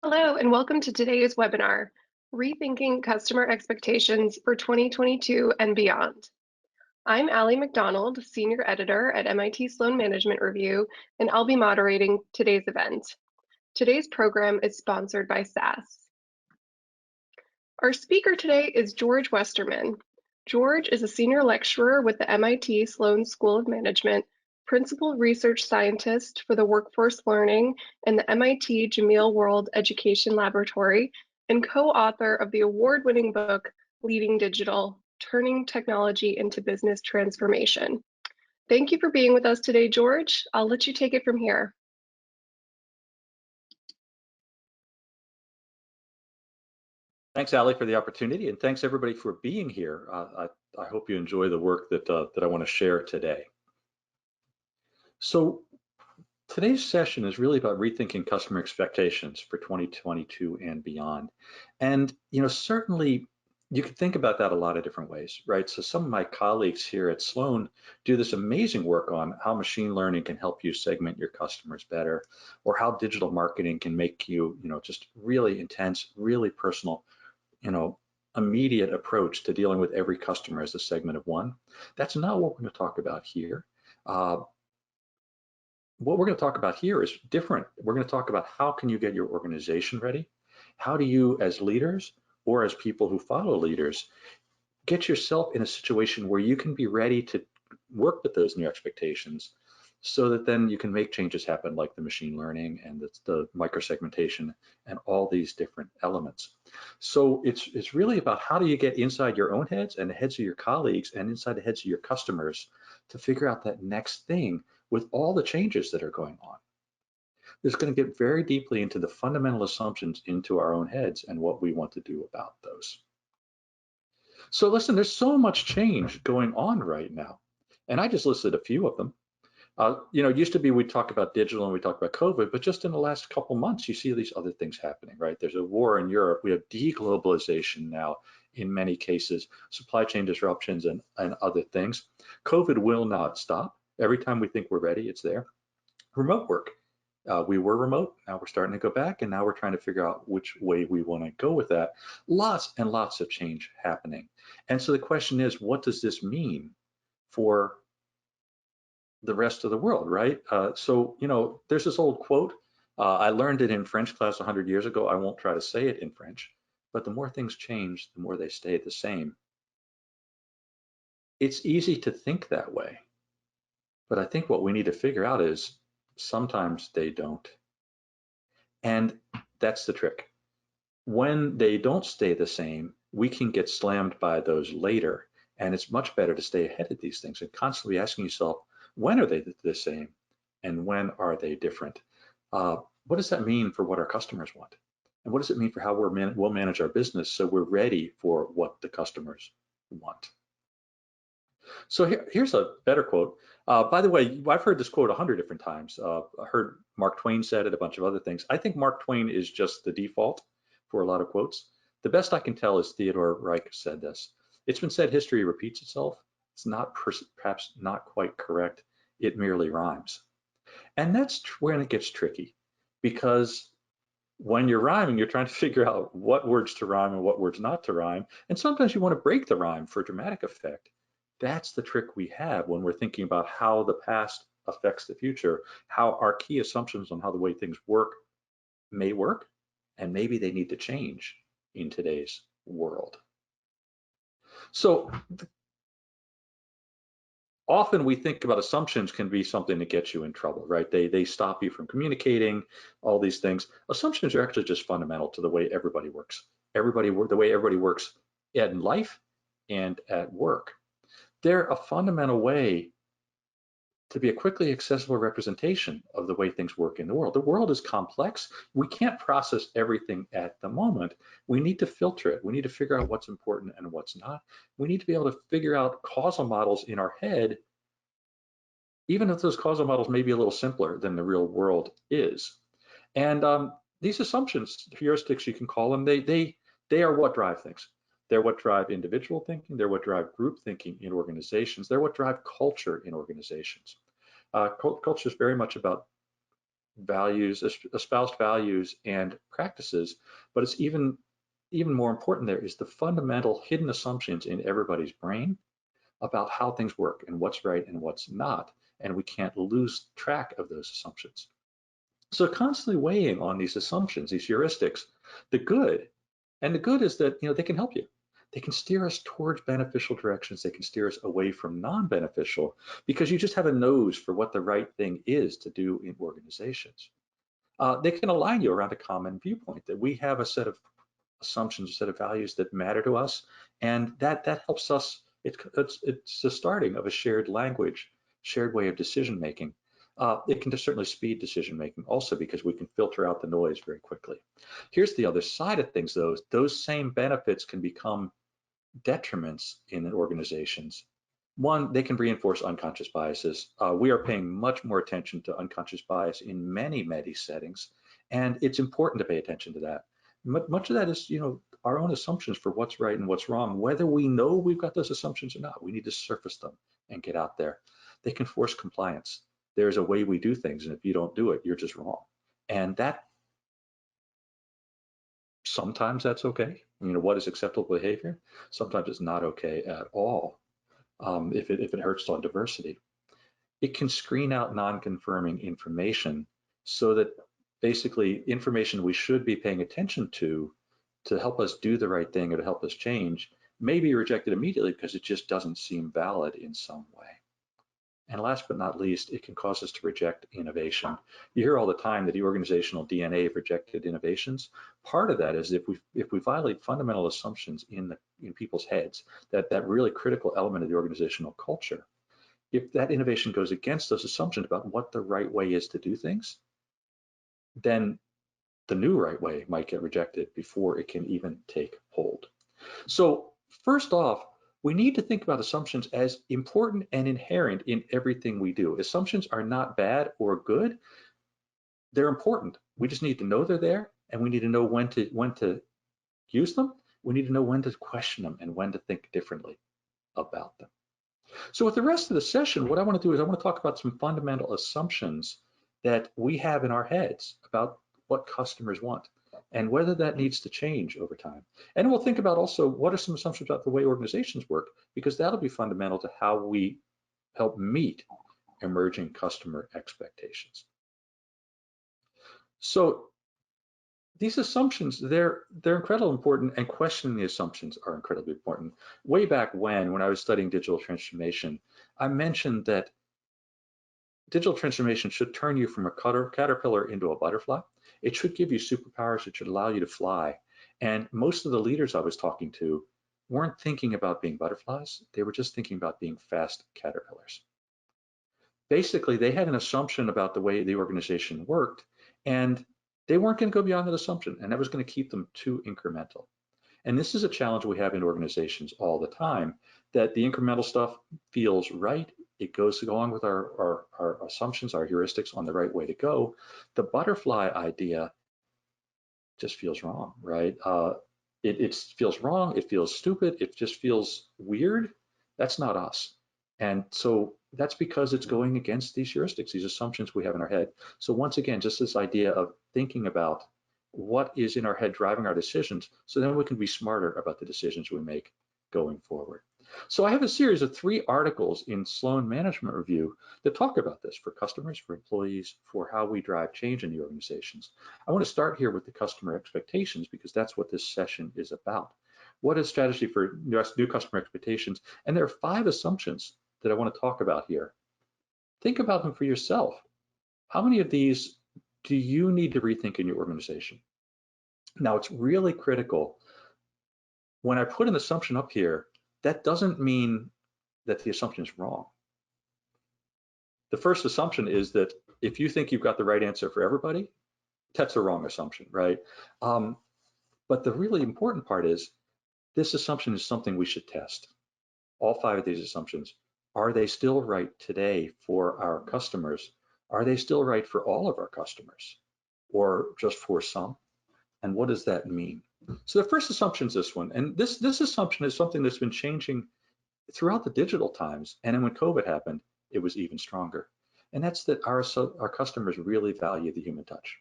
Hello, and welcome to today's webinar, Rethinking Customer Expectations for 2022 and Beyond. I'm Allie McDonald, Senior Editor at MIT Sloan Management Review, and I'll be moderating today's event. Today's program is sponsored by SAS. Our speaker today is George Westerman. George is a senior lecturer with the MIT Sloan School of Management, principal research scientist for the workforce learning and the MIT Jameel World Education Laboratory, and co-author of the award-winning book, Leading Digital: Turning Technology into Business Transformation. Thank you for being with us today, George. I'll let you take it from here. Thanks, Allie, for the opportunity, and thanks everybody for being here. I hope you enjoy the work that I want to share today. So today's session is really about rethinking customer expectations for 2022 and beyond. And certainly you can think about that a lot of different ways, right? So some of my colleagues here at Sloan do this amazing work on how machine learning can help you segment your customers better, or how digital marketing can make you, just really intense, really personal, immediate approach to dealing with every customer as a segment of one. That's not what we're going to talk about here. What we're going to talk about here is different. We're going to talk about how can you get your organization ready? How do you, as leaders or as people who follow leaders, get yourself in a situation where you can be ready to work with those new expectations, so that then you can make changes happen, like the machine learning and the microsegmentation and all these different elements. So it's really about how do you get inside your own heads and the heads of your colleagues and inside the heads of your customers to figure out that next thing with all the changes that are going on. It's going to get very deeply into the fundamental assumptions into our own heads and what we want to do about those. So listen, there's so much change going on right now, and I just listed a few of them. It used to be we'd talk about digital and we talk about COVID, but just in the last couple months, you see these other things happening, right? There's a war in Europe. We have deglobalization now in many cases, supply chain disruptions and other things. COVID will not stop. Every time we think we're ready, it's there. Remote work. We were remote, now we're starting to go back, and now we're trying to figure out which way we want to go with that. Lots and lots of change happening. And so the question is, what does this mean for the rest of the world, right? There's this old quote. I learned it in French class 100 years ago. I won't try to say it in French, but the more things change, the more they stay the same. It's easy to think that way, but I think what we need to figure out is sometimes they don't. And that's the trick. When they don't stay the same, we can get slammed by those later. And it's much better to stay ahead of these things and constantly asking yourself, when are they the same and when are they different? What does that mean for what our customers want? And what does it mean for how we'll manage our business so we're ready for what the customers want? So here's a better quote. By the way, I've heard this quote 100 different times. I heard Mark Twain said it, a bunch of other things. I think Mark Twain is just the default for a lot of quotes. The best I can tell is Theodore Reich said this. It's been said history repeats itself. It's not perhaps not quite correct. It merely rhymes. And that's when it gets tricky, because when you're rhyming, you're trying to figure out what words to rhyme and what words not to rhyme. And sometimes you want to break the rhyme for dramatic effect. That's the trick we have when we're thinking about how the past affects the future, how our key assumptions on how the way things work may work, and maybe they need to change in today's world. So often we think about assumptions can be something that gets you in trouble, right? They stop you from communicating, all these things. Assumptions are actually just fundamental to the way everybody works. The way everybody works in life and at work. They're a fundamental way to be a quickly accessible representation of the way things work in the world. The world is complex. We can't process everything at the moment. We need to filter it. We need to figure out what's important and what's not. We need to be able to figure out causal models in our head, even if those causal models may be a little simpler than the real world is. And these assumptions, heuristics you can call them, they are what drive things. They're what drive individual thinking. They're what drive group thinking in organizations. They're what drive culture in organizations. Culture is very much about values, espoused values and practices, but it's even more important there is the fundamental hidden assumptions in everybody's brain about how things work and what's right and what's not. And we can't lose track of those assumptions. So constantly weighing on these assumptions, these heuristics, the good, and the good is that they can help you. They can steer us towards beneficial directions. They can steer us away from non-beneficial because you just have a nose for what the right thing is to do in organizations. They can align you around a common viewpoint that we have a set of assumptions, a set of values that matter to us, and that helps us. It's the starting of a shared language, shared way of decision making. It can just certainly speed decision making also because we can filter out the noise very quickly. Here's the other side of things, though. Those same benefits can become detriments in organizations. One, they can reinforce unconscious biases. We are paying much more attention to unconscious bias in many settings, and it's important to pay attention to that. Much of that is, our own assumptions for what's right and what's wrong, whether we know we've got those assumptions or not. We need to surface them and get out there. They can force compliance. There's a way we do things, and if you don't do it, you're just wrong. And that, sometimes that's okay. What is acceptable behavior? Sometimes it's not okay at all if it hurts on diversity. It can screen out non-confirming information so that basically information we should be paying attention to help us do the right thing or to help us change may be rejected immediately because it just doesn't seem valid in some way. And last but not least, it can cause us to reject innovation. You hear all the time that the organizational DNA of rejected innovations. Part of that is if we violate fundamental assumptions in people's heads, that really critical element of the organizational culture, if that innovation goes against those assumptions about what the right way is to do things, then the new right way might get rejected before it can even take hold. So first off, we need to think about assumptions as important and inherent in everything we do. Assumptions are not bad or good. They're important. We just need to know they're there, and we need to know when to use them. We need to know when to question them and when to think differently about them. So with the rest of the session, what I want to do is I want to talk about some fundamental assumptions that we have in our heads about what customers want and whether that needs to change over time. And we'll think about also what are some assumptions about the way organizations work, because that'll be fundamental to how we help meet emerging customer expectations. So these assumptions, they're incredibly important, and questioning the assumptions are incredibly important. Way back when I was studying digital transformation, I mentioned that digital transformation should turn you from a caterpillar into a butterfly. It should give you superpowers. It should allow you to fly. And most of the leaders I was talking to weren't thinking about being butterflies. They were just thinking about being fast caterpillars. Basically, they had an assumption about the way the organization worked, and they weren't going to go beyond that assumption, and that was going to keep them too incremental. And this is a challenge we have in organizations all the time, that the incremental stuff feels right. It goes along with our assumptions, our heuristics on the right way to go. The butterfly idea just feels wrong, right? It feels wrong. It feels stupid. It just feels weird. That's not us. And so that's because it's going against these heuristics, these assumptions we have in our head. So once again, just this idea of thinking about what is in our head driving our decisions, so then we can be smarter about the decisions we make going forward. So I have a series of 3 articles in Sloan Management Review that talk about this for customers, for employees, for how we drive change in the organizations. I want to start here with the customer expectations because that's what this session is about. What is strategy for new customer expectations? And there are 5 assumptions that I want to talk about here. Think about them for yourself. How many of these do you need to rethink in your organization? Now, it's really critical. When I put an assumption up here, that doesn't mean that the assumption is wrong. The first assumption is that if you think you've got the right answer for everybody, that's a wrong assumption, right? But the really important part is this assumption is something we should test. All 5 of these assumptions, are they still right today for our customers? Are they still right for all of our customers or just for some? And what does that mean? So the first assumption is this one. And this assumption is something that's been changing throughout the digital times. And then when COVID happened, it was even stronger. and that's that our customers really value the human touch.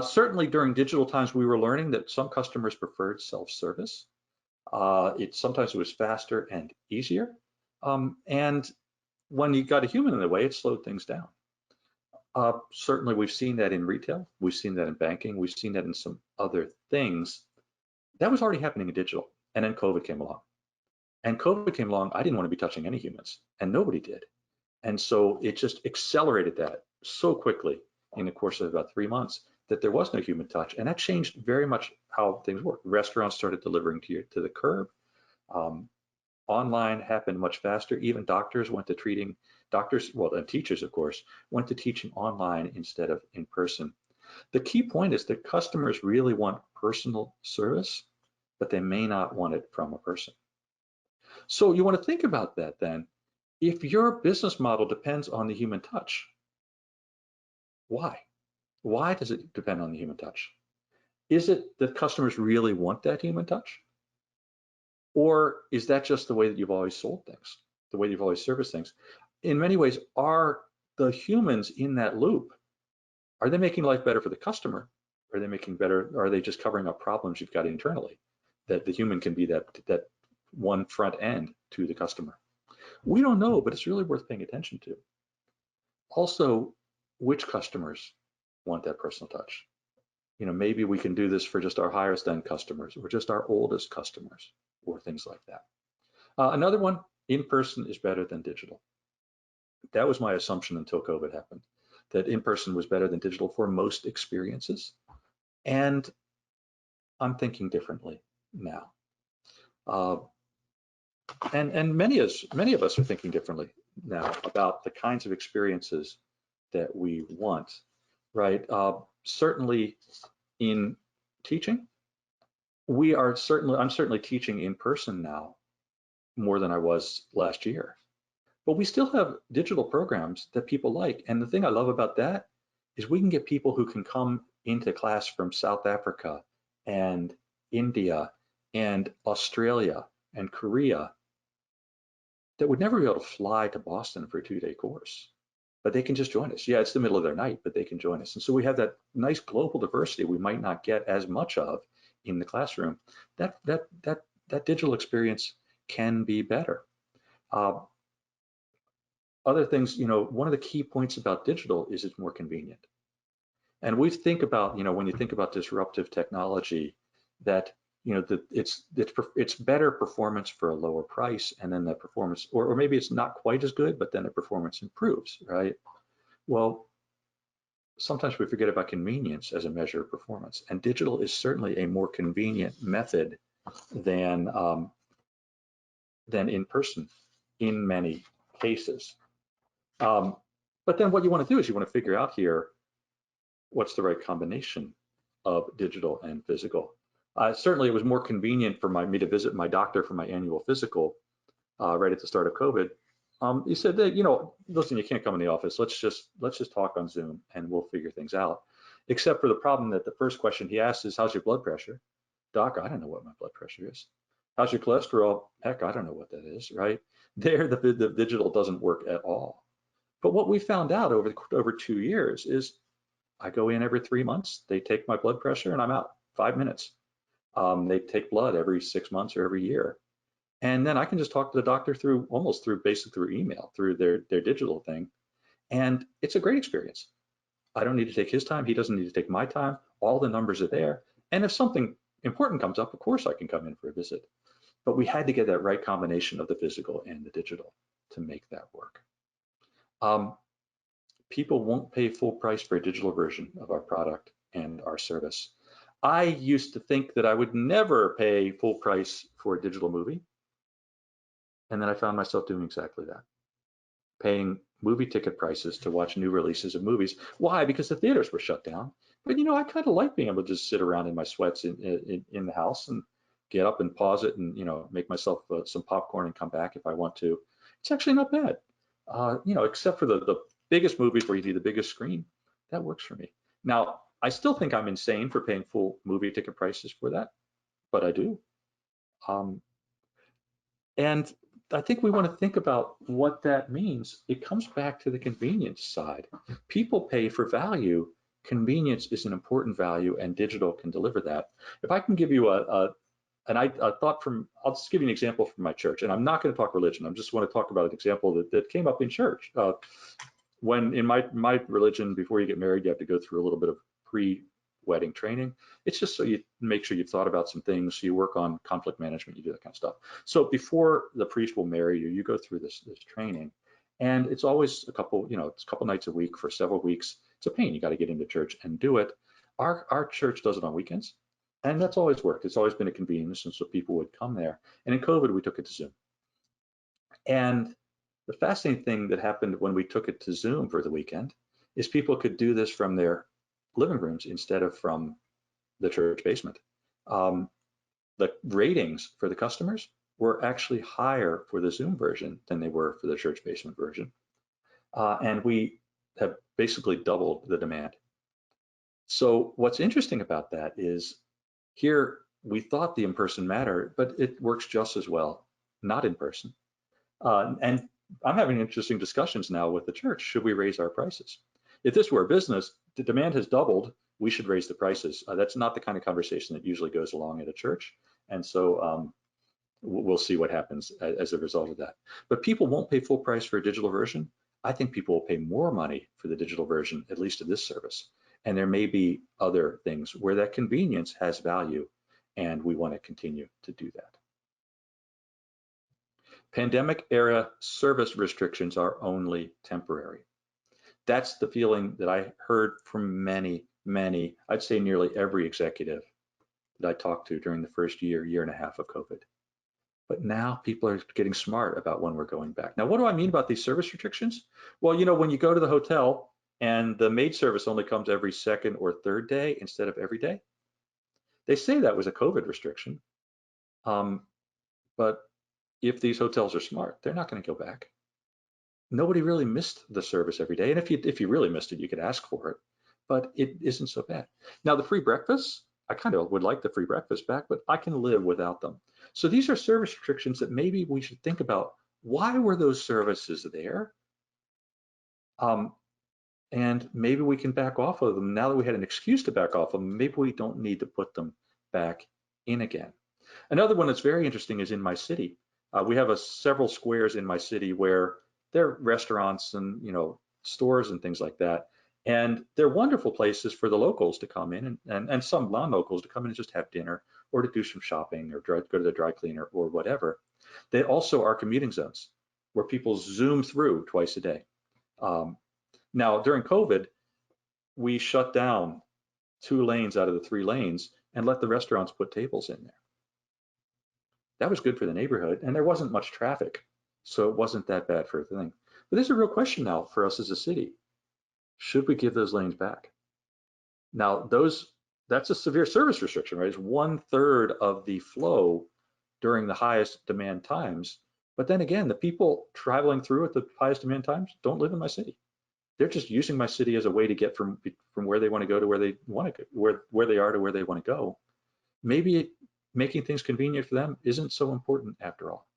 Certainly during digital times, we were learning that some customers preferred self-service. Sometimes it was faster and easier. And when you got a human in the way, it slowed things down. Certainly we've seen that in retail, we've seen that in banking, we've seen that in some other things. That was already happening in digital, and then COVID came along. And COVID came along, I didn't want to be touching any humans, and nobody did. And so it just accelerated that so quickly in the course of about 3 months that there was no human touch, and that changed very much how things work. Restaurants started delivering to the curb. Online happened much faster. Even doctors went to treating well, and teachers, of course, went to teaching online instead of in person. The key point is that customers really want personal service, but they may not want it from a person. So you want to think about that then. If your business model depends on the human touch, why? Why does it depend on the human touch? Is it that customers really want that human touch? Or is that just the way that you've always sold things, the way you've always serviced things? In many ways, are the humans in that loop, are they making life better for the customer? Are they making better, or are they just covering up problems you've got internally? That the human can be that one front end to the customer. We don't know, but it's really worth paying attention to. Also, which customers want that personal touch? Maybe we can do this for just our highest end customers or just our oldest customers or things like that. Another one, in-person is better than digital. That was my assumption until COVID happened, that in-person was better than digital for most experiences. And I'm thinking differently now. And many of us are thinking differently now about the kinds of experiences that we want, right? Certainly in teaching, I'm certainly teaching in person now more than I was last year. But we still have digital programs that people like. And the thing I love about that is we can get people who can come into class from South Africa and India and Australia and Korea that would never be able to fly to Boston for a 2-day course. But they can just join us. Yeah, it's the middle of their night, but they can join us. And so we have that nice global diversity we might not get as much of in the classroom. That digital experience can be better. Other things, one of the key points about digital is it's more convenient. And we think about, when you think about disruptive technology, that it's better performance for a lower price, and then that performance, or maybe it's not quite as good, but then the performance improves, right? Well, sometimes we forget about convenience as a measure of performance, and digital is certainly a more convenient method than in person in many cases. But then what you want to do is you want to figure out here what's the right combination of digital and physical. Certainly, it was more convenient for me to visit my doctor for my annual physical right at the start of COVID. He said that, listen, you can't come in the office. Let's just talk on Zoom and we'll figure things out. Except for the problem that the first question he asked is, how's your blood pressure? Doc, I don't know what my blood pressure is. How's your cholesterol? Heck, I don't know what that is, right? There, the digital doesn't work at all. But what we found out over 2 years is I go in every 3 months, they take my blood pressure, and I'm out 5 minutes. They take blood every 6 months or every year. And then I can just talk to the doctor basically through email, through their digital thing. And it's a great experience. I don't need to take his time. He doesn't need to take my time. All the numbers are there. And if something important comes up, of course I can come in for a visit. But we had to get that right combination of the physical and the digital to make that work. People won't pay full price for a digital version of our product and our service. I used to think that I would never pay full price for a digital movie. And then I found myself doing exactly that, paying movie ticket prices to watch new releases of movies. Why? Because the theaters were shut down. But I kind of like being able to just sit around in my sweats in the house and get up and pause it and make myself some popcorn and come back if I want to. It's actually not bad, except for the biggest movies where you need the biggest screen. That works for me. Now, I still think I'm insane for paying full movie ticket prices for that, but I do. And I think we want to think about what that means. It comes back to the convenience side. People pay for value. Convenience is an important value, and digital can deliver that. If I can give you a thought from, I'll just give you an example from my church, and I'm not going to talk religion. I just want to talk about an example that came up in church. When in my religion, before you get married, you have to go through a little bit of pre-wedding training. It's just so you make sure you've thought about some things. You work on conflict management, you do that kind of stuff. So before the priest will marry you, you go through this training, and it's always it's a couple nights a week for several weeks. It's a pain. You got to get into church and do it. Our church does it on weekends, and that's always worked. It's always been a convenience, and so people would come there. And in COVID, we took it to Zoom. And the fascinating thing that happened when we took it to Zoom for the weekend is people could do this from their living rooms instead of from the church basement. The ratings for the customers were actually higher for the Zoom version than they were for the church basement version. And we have basically doubled the demand. So what's interesting about that is here we thought the in-person mattered, but it works just as well not in person. And I'm having interesting discussions now with the church. Should we raise our prices? If this were a business, the demand has doubled, we should raise the prices. That's not the kind of conversation that usually goes along at a church. And so we'll see what happens as a result of that. But people won't pay full price for a digital version. I think people will pay more money for the digital version, at least of this service. And there may be other things where that convenience has value, and we want to continue to do that. Pandemic era service restrictions are only temporary. That's the feeling that I heard from many, I'd say nearly every executive that I talked to during the first year and a half of COVID. But now people are getting smart about when we're going back. Now, what do I mean about these service restrictions? Well, when you go to the hotel and the maid service only comes every second or third day instead of every day, they say that was a COVID restriction. But if these hotels are smart, they're not going to go back. Nobody really missed the service every day. And if you really missed it, you could ask for it, but it isn't so bad. Now, the free breakfast, I kind of would like the free breakfast back, but I can live without them. So these are service restrictions that maybe we should think about. Why were those services there? And maybe we can back off of them. Now that we had an excuse to back off of them, maybe we don't need to put them back in again. Another one that's very interesting is in my city. We have several squares in my city where there are restaurants and stores and things like that. And they're wonderful places for the locals to come in and some non-locals to come in and just have dinner or to do some shopping or go to the dry cleaner or whatever. They also are commuting zones where people zoom through twice a day. Now, during COVID, we shut down 2 lanes out of the 3 lanes and let the restaurants put tables in there. That was good for the neighborhood, and there wasn't much traffic, so it wasn't that bad for a thing. But there's a real question now for us as a city. Should we give those lanes back? Now, that's a severe service restriction, right? It's 1/3 of the flow during the highest demand times. But then again, the people traveling through at the highest demand times don't live in my city. They're just using my city as a way to get from where they want to go to where they want to go, where they are to where they want to go. Maybe making things convenient for them isn't so important after all.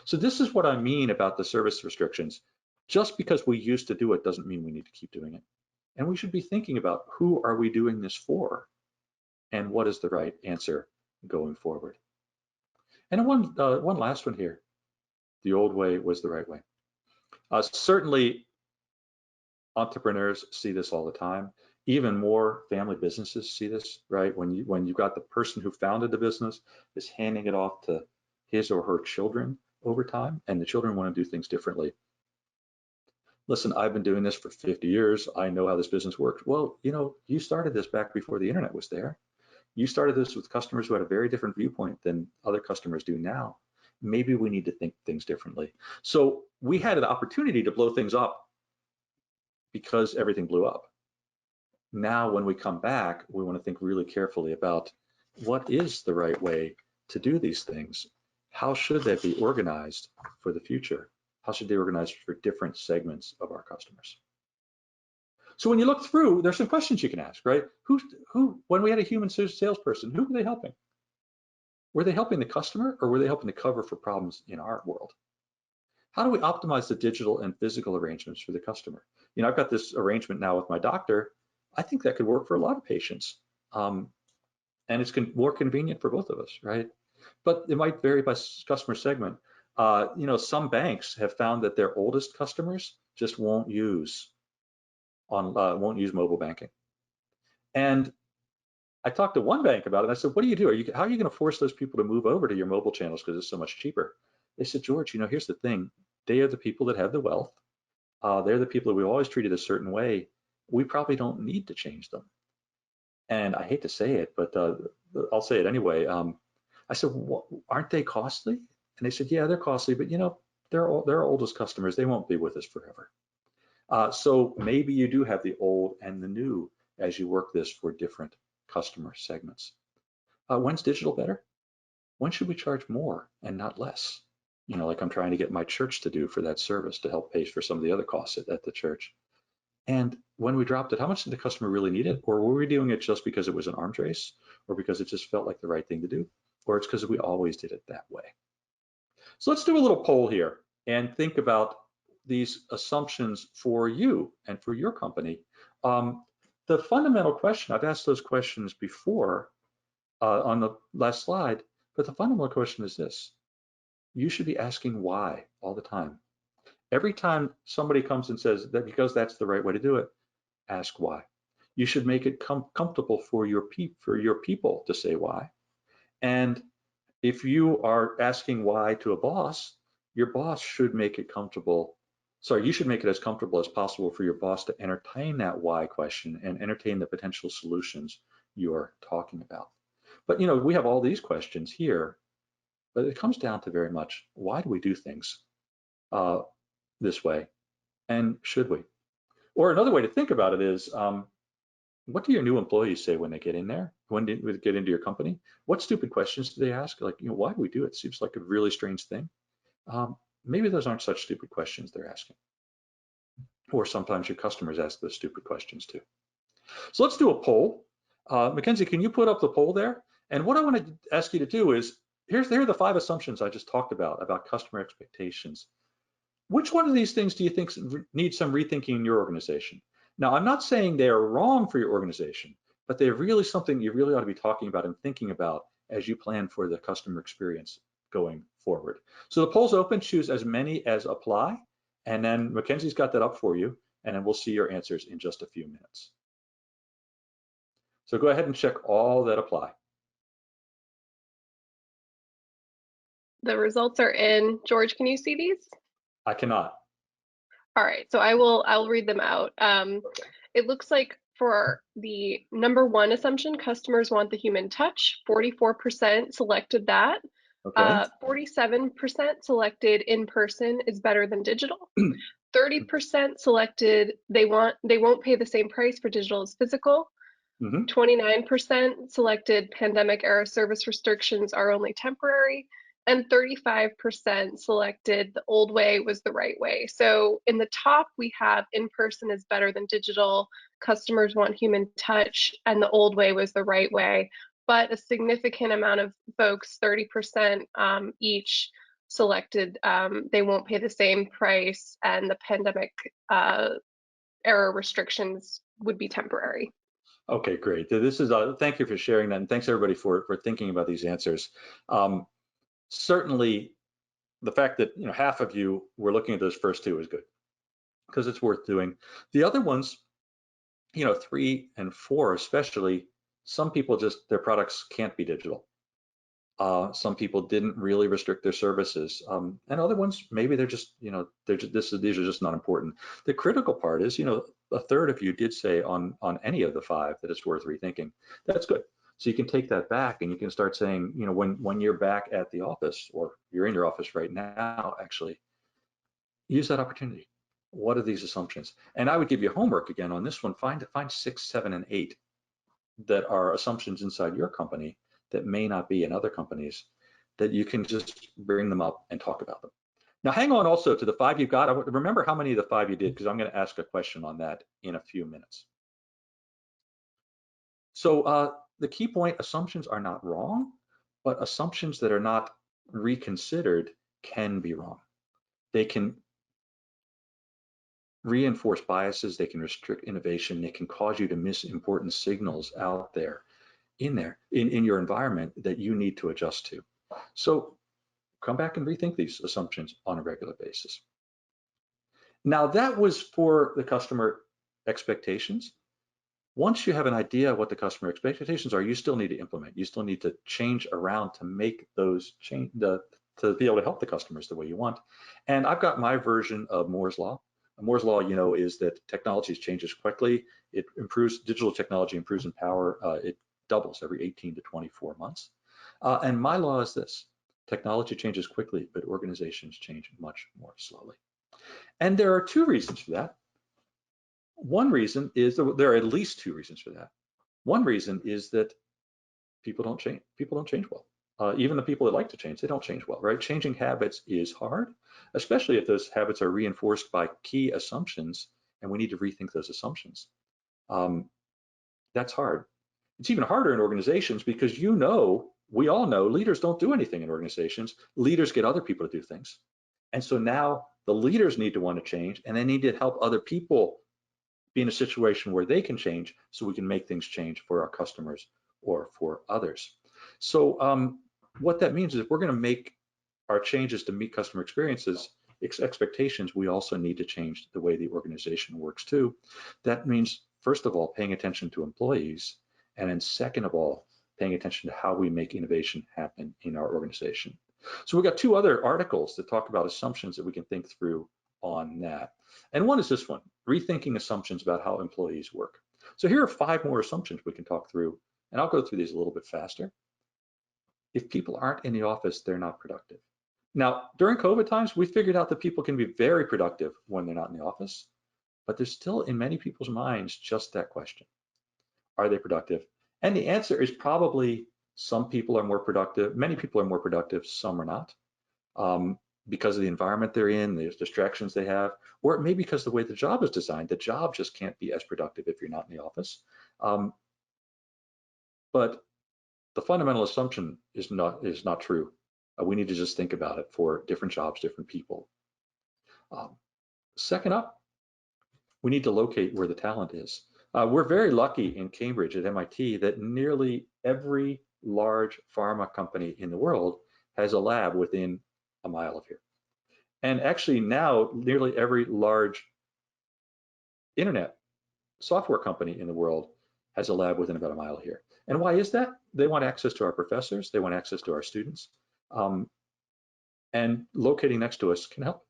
So this is what I mean about the service restrictions. Just because we used to do it doesn't mean we need to keep doing it. And we should be thinking about who are we doing this for and what is the right answer going forward. And one last one here. The old way was the right way. Certainly, entrepreneurs see this all the time. Even more family businesses see this, right? When you've got the person who founded the business is handing it off to his or her children over time, and the children want to do things differently. Listen, I've been doing this for 50 years. I know how this business works. Well, you started this back before the internet was there. You started this with customers who had a very different viewpoint than other customers do now. Maybe we need to think things differently. So we had an opportunity to blow things up because everything blew up. Now, when we come back, we want to think really carefully about what is the right way to do these things. How should they be organized for the future? How should they be organized for different segments of our customers? So when you look through, there's some questions you can ask, right? When we had a human salesperson, who were they helping? Were they helping the customer, or were they helping to cover for problems in our world? How do we optimize the digital and physical arrangements for the customer? I've got this arrangement now with my doctor. I think that could work for a lot of patients. And it's more convenient for both of us, right? But it might vary by customer segment. Some banks have found that their oldest customers just won't use mobile banking. And I talked to one bank about it. And I said, "What do you do? How are you going to force those people to move over to your mobile channels because it's so much cheaper?" They said, "George, here's the thing. They are the people that have the wealth. They're the people that we've always treated a certain way. We probably don't need to change them." And I hate to say it, but I'll say it anyway. I said, "Aren't they costly?" And they said, "Yeah, they're costly, but they're our oldest customers. They won't be with us forever." So maybe you do have the old and the new as you work this for different customer segments. When's digital better? When should we charge more and not less? Like I'm trying to get my church to do for that service to help pay for some of the other costs at the church. And when we dropped it, how much did the customer really need it? Or were we doing it just because it was an arms race, or because it just felt like the right thing to do? Or it's because we always did it that way? So let's do a little poll here and think about these assumptions for you and for your company. The fundamental question, I've asked those questions before on the last slide, but the fundamental question is this. You should be asking why all the time. Every time somebody comes and says that because that's the right way to do it, ask why. You should make it comfortable for your people to say why. And if you are asking why to a boss, your boss should make it comfortable. Sorry, you should make it as comfortable as possible for your boss to entertain that why question and entertain the potential solutions you're talking about. But we have all these questions here, but it comes down to very much, why do we do things this way? And should we? Or another way to think about it is, what do your new employees say when they get in there? When they get into your company? What stupid questions do they ask? Like, why do we do it? Seems like a really strange thing. Maybe those aren't such stupid questions they're asking. Or sometimes your customers ask those stupid questions too. So let's do a poll. Mackenzie, can you put up the poll there? And what I want to ask you to do is, here are the 5 assumptions I just talked about customer expectations. Which one of these things do you think needs some rethinking in your organization? Now, I'm not saying they are wrong for your organization, but they're really something you really ought to be talking about and thinking about as you plan for the customer experience going forward. So the poll's open, choose as many as apply, and then Mackenzie's got that up for you, and then we'll see your answers in just a few minutes. So go ahead and check all that apply. The results are in. George, can you see these? I cannot. All right, so I'll read them out. It looks like for the number 1 assumption, customers want the human touch. 44% selected that. Okay. 47% selected in person is better than digital. 30% selected they won't pay the same price for digital as physical. 29% selected pandemic era service restrictions are only temporary, and 35% selected the old way was the right way. So in the top, we have in person is better than digital, customers want human touch, and the old way was the right way. But a significant amount of folks, 30% each, selected they won't pay the same price, and the pandemic era restrictions would be temporary. Okay, great. This is thank you for sharing that, and thanks everybody for thinking about these answers. Certainly, the fact that half of you were looking at those first 2 is good, because it's worth doing. The other ones, 3 and 4 especially, some people just their products can't be digital. Some people didn't really restrict their services, and other ones maybe they're just these are just not important. The critical part is a third of you did say on any of the 5 that it's worth rethinking. That's good. So you can take that back and you can start saying, when you're back at the office, or you're in your office right now, actually use that opportunity. What are these assumptions? And I would give you homework again on this one. Find 6, 7, and 8 that are assumptions inside your company that may not be in other companies, that you can just bring them up and talk about them. Now, hang on also to the 5 you've got. Remember how many of the 5 you did, because I'm going to ask a question on that in a few minutes. So the key point, assumptions are not wrong, but assumptions that are not reconsidered can be wrong. They can reinforce biases, they can restrict innovation, they can cause you to miss important signals out there in your environment that you need to adjust to. So come back and rethink these assumptions on a regular basis. Now that was for the customer expectations. Once you have an idea of what the customer expectations are, you still need to implement. You still need to change around to make those change to be able to help the customers the way you want. And I've got my version of Moore's Law. Moore's Law, is that technology changes quickly. It improves, digital technology improves in power. It doubles every 18 to 24 months. And my law is this: technology changes quickly, but organizations change much more slowly. And there are two reasons for that. One reason is there are at least two reasons for that. One reason is that people don't change. People don't change well. Even the people that like to change, they don't change well, right? Changing habits is hard, especially if those habits are reinforced by key assumptions, and we need to rethink those assumptions. That's hard. It's even harder in organizations because we all know leaders don't do anything in organizations. Leaders get other people to do things. And so now the leaders need to want to change, and they need to help other people be in a situation where they can change so we can make things change for our customers or for others. So what that means is if we're going to make our changes to meet customer expectations, we also need to change the way the organization works too. That means, first of all, paying attention to employees, and then second of all, paying attention to how we make innovation happen in our organization. So we've got two other articles that talk about assumptions that we can think through on that. And one is this one: rethinking assumptions about how employees work. So here are 5 more assumptions we can talk through, and I'll go through these a little bit faster. If people aren't in the office, they're not productive. Now, during COVID times, we figured out that people can be very productive when they're not in the office, but there's still in many people's minds just that question: are they productive? And the answer is probably some people are more productive, many people are more productive, some are not. Because of the environment they're in, the distractions they have, or it may be because of the way the job is designed. The job just can't be as productive if you're not in the office. But the fundamental assumption is not true. We need to just think about it for different jobs, different people. Second up, we need to locate where the talent is. We're very lucky in Cambridge at MIT that nearly every large pharma company in the world has a lab within a mile of here. And actually now nearly every large internet software company in the world has a lab within about a mile here. And why is that? They want access to our professors, they want access to our students, and locating next to us can help.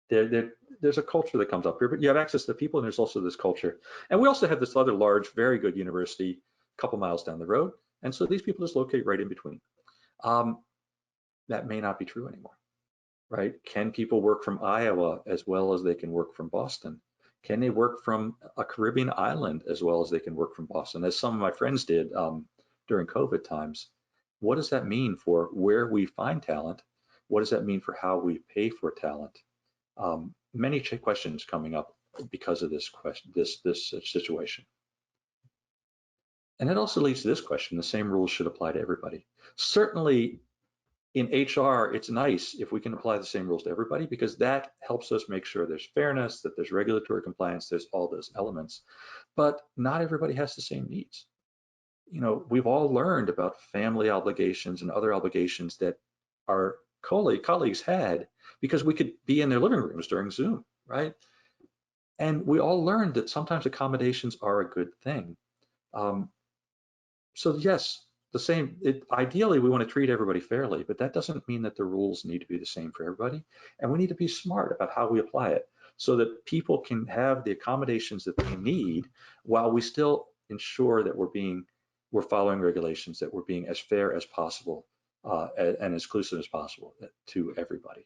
There's a culture that comes up here, but you have access to the people, and there's also this culture. And we also have this other large, very good university a couple miles down the road, and so these people just locate right in between. That may not be true anymore, right? Can people work from Iowa as well as they can work from Boston? Can they work from a Caribbean island as well as they can work from Boston, as some of my friends did during COVID times? What does that mean for where we find talent? What does that mean for how we pay for talent? Many questions coming up because of this situation. And that also leads to this question: the same rules should apply to everybody. Certainly in HR, it's nice if we can apply the same rules to everybody, because that helps us make sure there's fairness, that there's regulatory compliance, there's all those elements. But not everybody has the same needs. We've all learned about family obligations and other obligations that our colleagues had because we could be in their living rooms during Zoom, right? And we all learned that sometimes accommodations are a good thing. So yes, ideally we want to treat everybody fairly, but that doesn't mean that the rules need to be the same for everybody. And we need to be smart about how we apply it so that people can have the accommodations that they need while we still ensure that we're following regulations, that we're being as fair as possible and as inclusive as possible to everybody.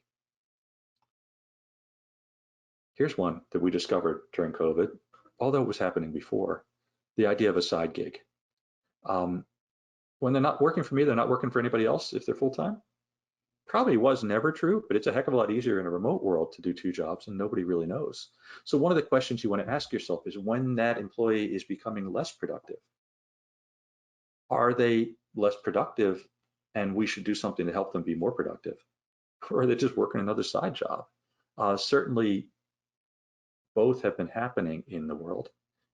Here's one that we discovered during COVID, although it was happening before: the idea of a side gig. When they're not working for me, they're not working for anybody else if they're full-time. Probably was never true, but it's a heck of a lot easier in a remote world to do 2 jobs, and nobody really knows. So one of the questions you want to ask yourself is, when that employee is becoming less productive, are they less productive and we should do something to help them be more productive? or they're just working another side job. Certainly, both have been happening in the world.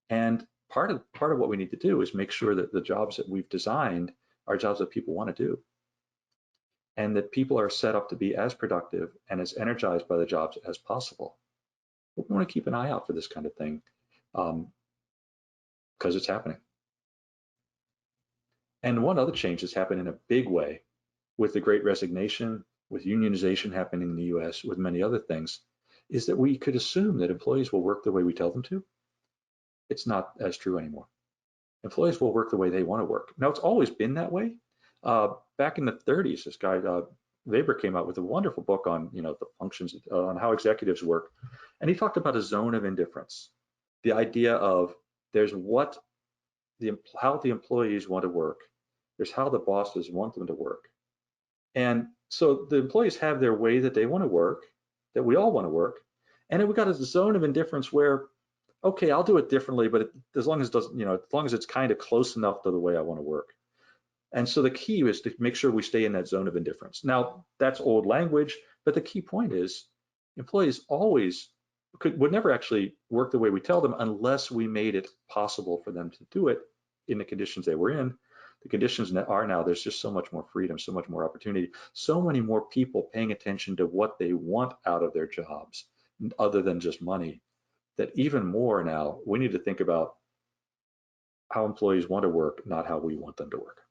And part of what we need to do is make sure that the jobs that we've designed are jobs that people want to do, and that people are set up to be as productive and as energized by the jobs as possible. But we want to keep an eye out for this kind of thing because it's happening. And one other change that's happened in a big way with the Great Resignation, with unionization happening in the US, with many other things, is that we could assume that employees will work the way we tell them to. It's not as true anymore. Employees will work the way they want to work. Now, it's always been that way. Back in the 30s, this guy, Weber, came out with a wonderful book on, the functions, on how executives work. And he talked about a zone of indifference. The idea of there's how the employees want to work. There's how the bosses want them to work. And so the employees have their way that they want to work, that we all want to work. And then we got a zone of indifference where, okay, I'll do it differently, but as long as it doesn't, as long as it's kind of close enough to the way I want to work. And so the key is to make sure we stay in that zone of indifference. Now, that's old language, but the key point is employees always would never actually work the way we tell them unless we made it possible for them to do it in the conditions they were in. The conditions are now, there's just so much more freedom, so much more opportunity, so many more people paying attention to what they want out of their jobs other than just money, that even more now, we need to think about how employees want to work, not how we want them to work.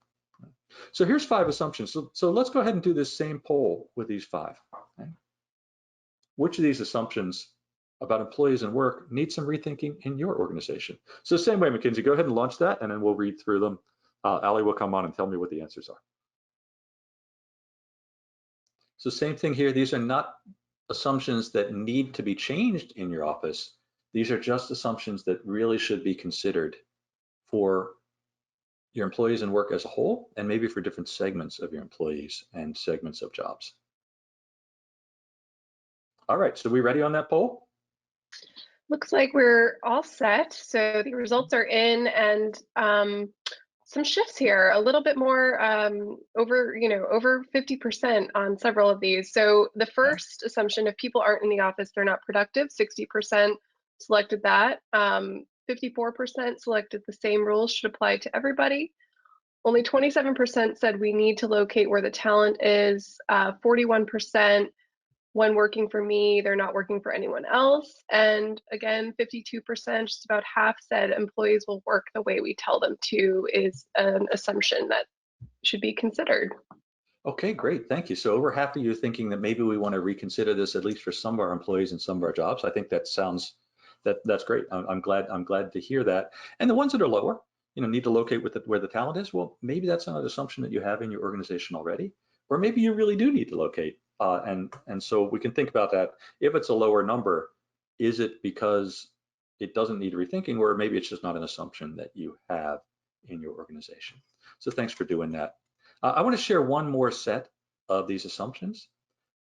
So here's 5 assumptions. So let's go ahead and do this same poll with these 5. Okay? Which of these assumptions about employees and work need some rethinking in your organization? So same way, Mackenzie, go ahead and launch that, and then we'll read through them. Ali will come on and tell me what the answers are. So same thing here. These are not assumptions that need to be changed in your office. These are just assumptions that really should be considered for your employees and work as a whole, and maybe for different segments of your employees and segments of jobs. All right, so we ready on that poll? Looks like we're all set. So the results are in, and some shifts here, a little bit more over 50% on several of these. So the first assumption, if people aren't in the office, they're not productive. 60% selected that. 54% selected the same rules should apply to everybody. Only 27% said we need to locate where the talent is. 41%, when working for me, they're not working for anyone else. And again, 52%, just about half, said employees will work the way we tell them to, is an assumption that should be considered. Okay, great, thank you. So over half of you thinking that maybe we want to reconsider this, at least for some of our employees and some of our jobs. I think that sounds, that's great. I'm glad to hear that. And the ones that are lower, need to locate where the talent is. Well, maybe that's not an assumption that you have in your organization already, or maybe you really do need to locate. And so we can think about that. If it's a lower number, is it because it doesn't need rethinking, or maybe it's just not an assumption that you have in your organization? So thanks for doing that. I want to share one more set of these assumptions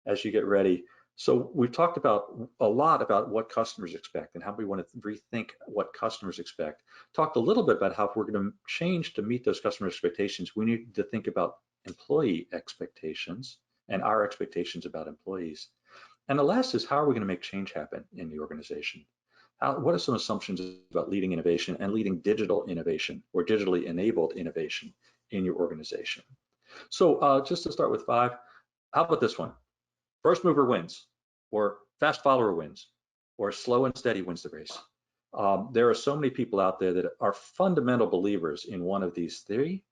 as you get ready. So we've talked about a lot about what customers expect and how we want to rethink what customers expect. Talked a little bit about how if we're going to change to meet those customer expectations, we need to think about employee expectations and our expectations about employees. And the last is, how are we going to make change happen in the organization? What are some assumptions about leading innovation and leading digital innovation or digitally enabled innovation in your organization? So just to start with 5, how about this one? First mover wins, or fast follower wins, or slow and steady wins the race. There are so many people out there that are fundamental believers in one of these 3.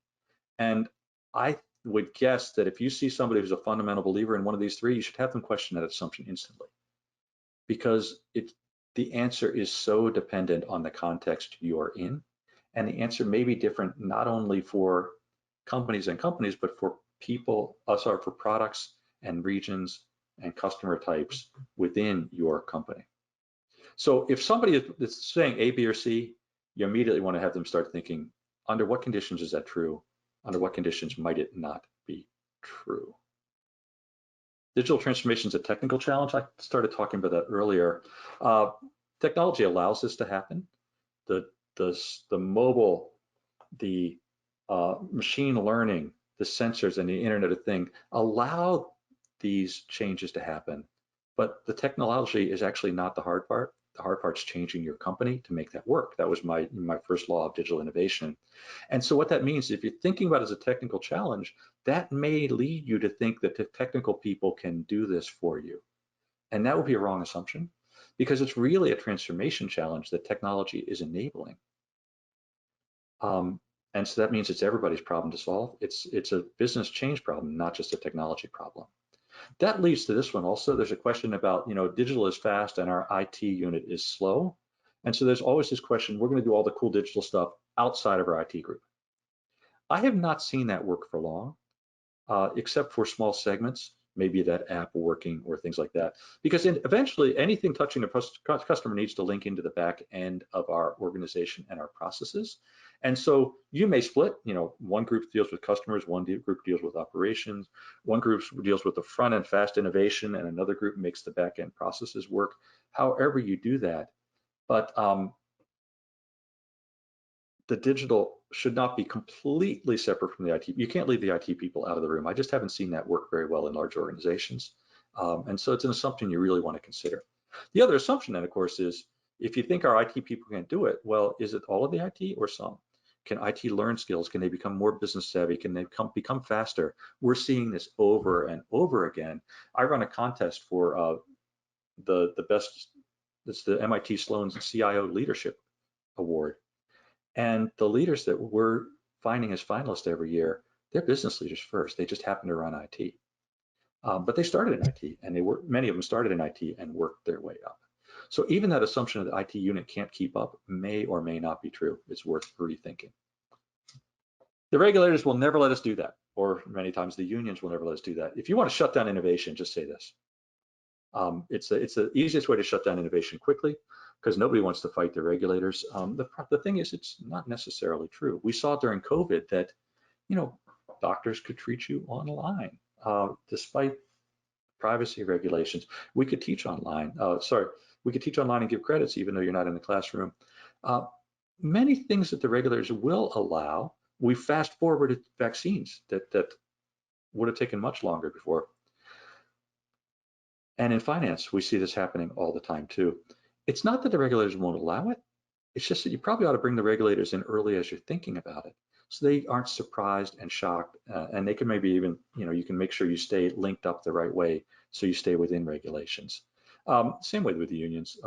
And I would guess that if you see somebody who's a fundamental believer in one of these 3, you should have them question that assumption instantly, because the answer is so dependent on the context you're in, and the answer may be different not only for companies, but for people, for products and regions and customer types within your company. So if somebody is saying A, B, or C, you immediately want to have them start thinking, under what conditions is that true? Under what conditions might it not be true? Digital transformation is a technical challenge. I started talking about that earlier. Technology allows this to happen. The mobile, the machine learning, the sensors, and the Internet of Things allow these changes to happen. But the technology is actually not the hard part. The hard part's changing your company to make that work. That was my first law of digital innovation. And so what that means, if you're thinking about it as a technical challenge, that may lead you to think that the technical people can do this for you. And that would be a wrong assumption, because it's really a transformation challenge that technology is enabling. And so that means it's everybody's problem to solve. It's a business change problem, not just a technology problem. That leads to this one also. There's a question about, digital is fast and our IT unit is slow. And so there's always this question, we're going to do all the cool digital stuff outside of our IT group. I have not seen that work for long, except for small segments, maybe that app working or things like that. Because eventually anything touching a customer needs to link into the back end of our organization and our processes. And so you may split, one group deals with customers, one group deals with operations, one group deals with the front end fast innovation, and another group makes the back end processes work, however you do that. But the digital should not be completely separate from the IT. You can't leave the IT people out of the room. I just haven't seen that work very well in large organizations. And so it's an assumption you really want to consider. The other assumption then, of course, is if you think our IT people can't do it, well, is it all of the IT or some? Can IT learn skills? Can they become more business savvy? Can they become faster? We're seeing this over and over again. I run a contest for the best, it's the MIT Sloan's CIO Leadership Award. And the leaders that we're finding as finalists every year, they're business leaders first. They just happen to run IT. But they started in IT, and many of them started in IT and worked their way up. So even that assumption that the IT unit can't keep up may or may not be true. It's worth rethinking. The regulators will never let us do that, or many times the unions will never let us do that. If you want to shut down innovation, just say this. It's the easiest way to shut down innovation quickly, because nobody wants to fight the regulators. The thing is, it's not necessarily true. We saw during COVID that, doctors could treat you online despite privacy regulations. We could teach online. We could teach online and give credits even though you're not in the classroom. Many things that the regulators will allow. We fast forwarded vaccines that would have taken much longer before. And in finance, we see this happening all the time too. It's not that the regulators won't allow it. It's just that you probably ought to bring the regulators in early as you're thinking about it, so they aren't surprised and shocked, and they can maybe even, you can make sure you stay linked up the right way so you stay within regulations. Same way with the unions.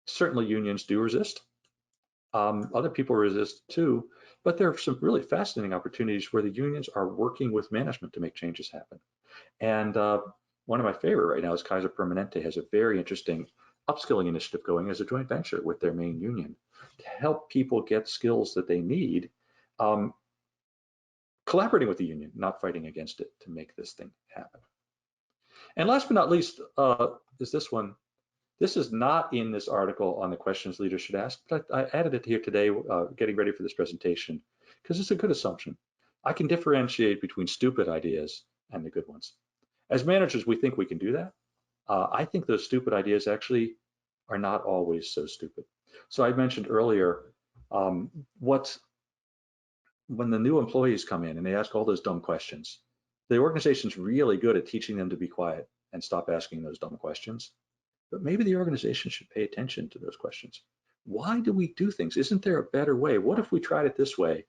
Certainly unions do resist. Other people resist too, but there are some really fascinating opportunities where the unions are working with management to make changes happen. And one of my favorite right now is Kaiser Permanente has a very interesting upskilling initiative going as a joint venture with their main union to help people get skills that they need, collaborating with the union, not fighting against it to make this thing happen. And last but not least is this one. This is not in this article on the questions leaders should ask, but I added it here today, getting ready for this presentation, because it's a good assumption. I can differentiate between stupid ideas and the good ones. As managers, we think we can do that. I think those stupid ideas actually are not always so stupid. So I mentioned earlier, when the new employees come in and they ask all those dumb questions, the organization's really good at teaching them to be quiet and stop asking those dumb questions. But maybe the organization should pay attention to those questions. Why do we do things? Isn't there a better way? What if we tried it this way?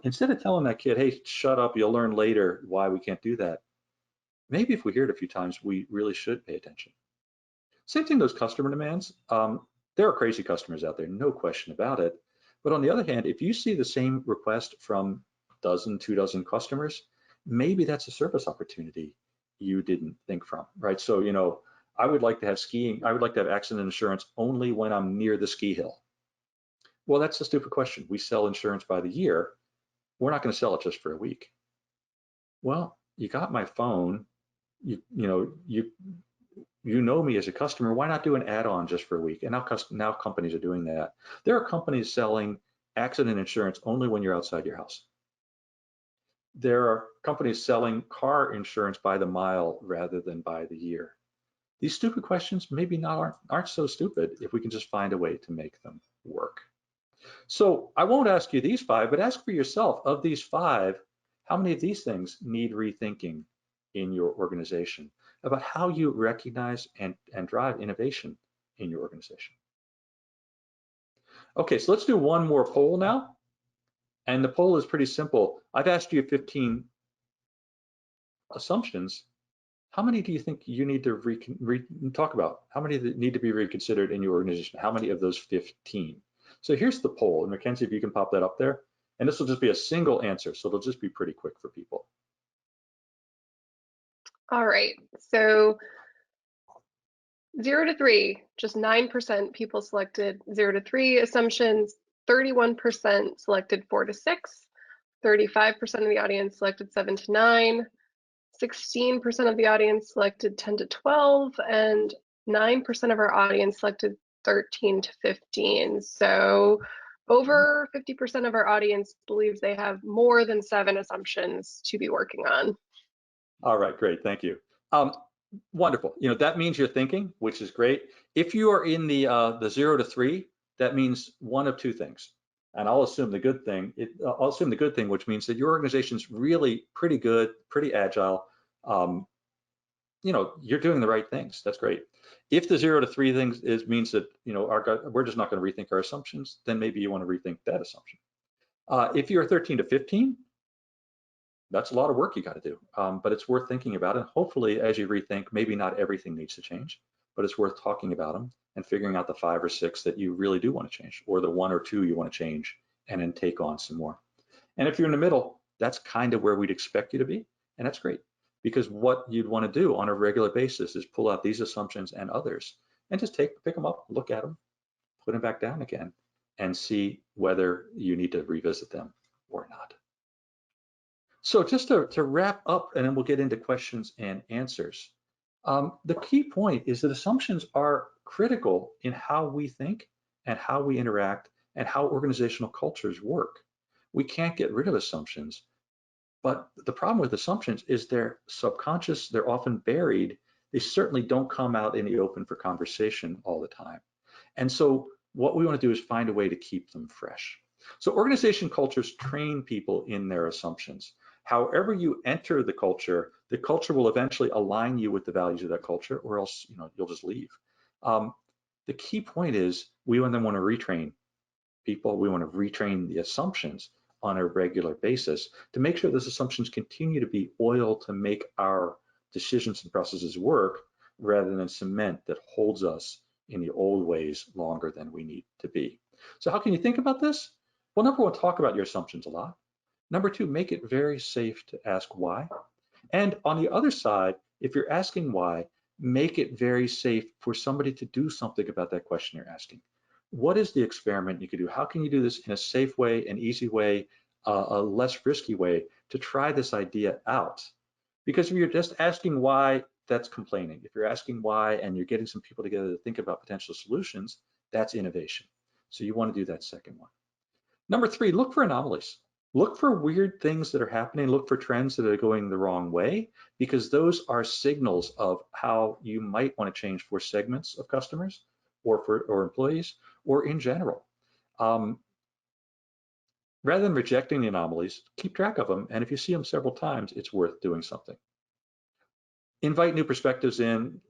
Instead of telling that kid, hey, shut up, you'll learn later why we can't do that. Maybe if we hear it a few times, we really should pay attention. Same thing, those customer demands. There are crazy customers out there, no question about it. But on the other hand, if you see the same request from dozen, 2 dozen customers, maybe that's a service opportunity you didn't think from, right? So, I would like to have skiing, I would like to have accident insurance only when I'm near the ski hill. Well, that's a stupid question. We sell insurance by the year. We're not going to sell it just for a week. Well, you got my phone. You know me as a customer. Why not do an add-on just for a week? And now companies are doing that. There are companies selling accident insurance only when you're outside your house. There are companies selling car insurance by the mile rather than by the year. These stupid questions maybe aren't so stupid if we can just find a way to make them work. So I won't ask you these 5, but ask for yourself, of these 5, how many of these things need rethinking in your organization about how you recognize and drive innovation in your organization. Okay, so let's do one more poll now. And the poll is pretty simple. I've asked you 15 assumptions. How many do you think you need to talk about? How many need to be reconsidered in your organization? How many of those 15? So here's the poll, and Mackenzie, if you can pop that up there. And this will just be a single answer, so it'll just be pretty quick for people. All right, so 0 to 3, just 9% people selected 0 to 3 assumptions, 31% selected 4 to 6, 35% of the audience selected 7 to 9, 16% of the audience selected 10 to 12, and 9% of our audience selected 13 to 15. So over 50% of our audience believes they have more than 7 assumptions to be working on. All right, great, thank you. Wonderful. That means you're thinking, which is great. If you are in the 0 to 3, that means one of two things. And I'll assume the good thing. I'll assume the good thing, which means that your organization's really pretty good, pretty agile. You're doing the right things. That's great. If the 0 to 3 things means that we're just not going to rethink our assumptions, then maybe you want to rethink that assumption. If you're 13 to 15, that's a lot of work you got to do, but it's worth thinking about. And hopefully, as you rethink, maybe not everything needs to change, but it's worth talking about them and figuring out the 5 or 6 that you really do want to change, or the 1 or 2 you want to change, and then take on some more. And if you're in the middle, that's kind of where we'd expect you to be, and that's great, because what you'd want to do on a regular basis is pull out these assumptions and others, and just pick them up, look at them, put them back down again, and see whether you need to revisit them or not. So just to wrap up, and then we'll get into questions and answers. The key point is that assumptions are critical in how we think and how we interact and how organizational cultures work. We can't get rid of assumptions, but the problem with assumptions is they're subconscious, they're often buried, they certainly don't come out in the open for conversation all the time. And so what we want to do is find a way to keep them fresh. So organization cultures train people in their assumptions. However you enter the culture will eventually align you with the values of that culture, or else you'll just leave. The key point is we want to retrain people. We want to retrain the assumptions on a regular basis to make sure those assumptions continue to be oil to make our decisions and processes work, rather than cement that holds us in the old ways longer than we need to be. So how can you think about this? Well, number 1, talk about your assumptions a lot. Number 2, make it very safe to ask why. And on the other side, if you're asking why, make it very safe for somebody to do something about that question you're asking. What is the experiment you could do? How can you do this in a safe way, an easy way, a less risky way to try this idea out? Because if you're just asking why, that's complaining. If you're asking why and you're getting some people together to think about potential solutions, that's innovation. So you want to do that second one. Number 3, look for anomalies. Look for weird things that are happening. Look for trends that are going the wrong way, because those are signals of how you might want to change for segments of customers or employees, or in general. Rather than rejecting the anomalies, keep track of them. And if you see them several times, it's worth doing something. Invite new perspectives in.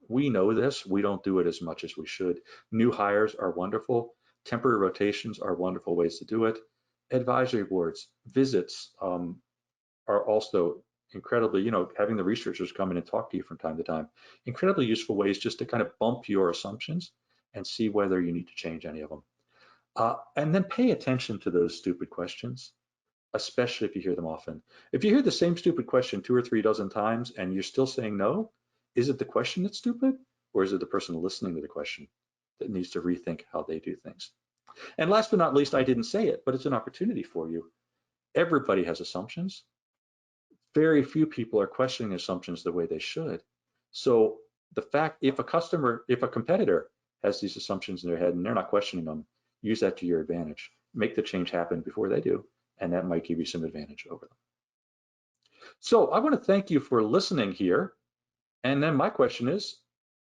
We know this, we don't do it as much as we should. New hires are wonderful. Temporary rotations are wonderful ways to do it. Advisory boards, visits are also incredibly, having the researchers come in and talk to you from time to time, incredibly useful ways just to kind of bump your assumptions and see whether you need to change any of them. And then pay attention to those stupid questions, especially if you hear them often. If you hear the same stupid question 2 or 3 dozen times and you're still saying no, is it the question that's stupid, or is it the person listening to the question that needs to rethink how they do things? And last but not least, I didn't say it, but it's an opportunity for you. Everybody has assumptions. Very few people are questioning assumptions the way they should. So the fact, if a competitor has these assumptions in their head and they're not questioning them, use that to your advantage. Make the change happen before they do, and that might give you some advantage over them. So I want to thank you for listening here. And then my question is,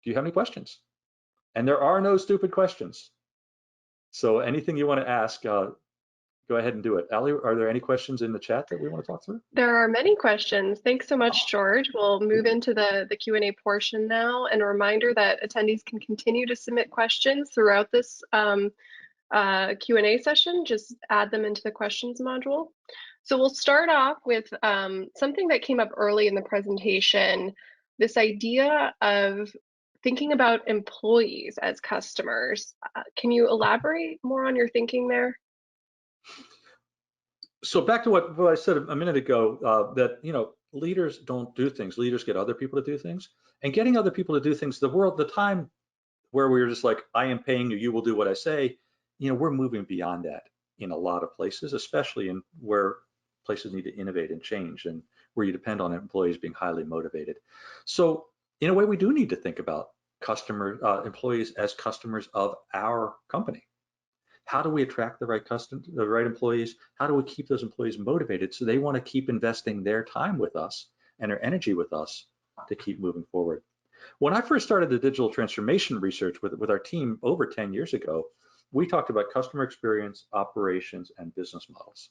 do you have any questions? And there are no stupid questions. So anything you want to ask, go go ahead and do it. Ali, are there any questions in the chat that we want to talk through? There are many questions. Thanks so much, Oh, George. We'll move good. into the Q&A portion now, and a reminder that attendees can continue to submit questions throughout this Q&A session. Just add them into the questions module. So we'll start off with something that came up early in the presentation, this idea of thinking about employees as customers. Can you elaborate more on your thinking there? So back to what I said a minute ago, that leaders don't do things. Leaders get other people to do things, and getting other people to do things. The time where we were just like, I am paying you, you will do what I say. We're moving beyond that in a lot of places, especially in where places need to innovate and change, and where you depend on employees being highly motivated. So in a way, we do need to think about employees as customers of our company. How do we attract the right employees? How do we keep those employees motivated so they want to keep investing their time with us and their energy with us to keep moving forward? When I first started the digital transformation research with our team over 10 years ago, we talked about customer experience, operations, and business models.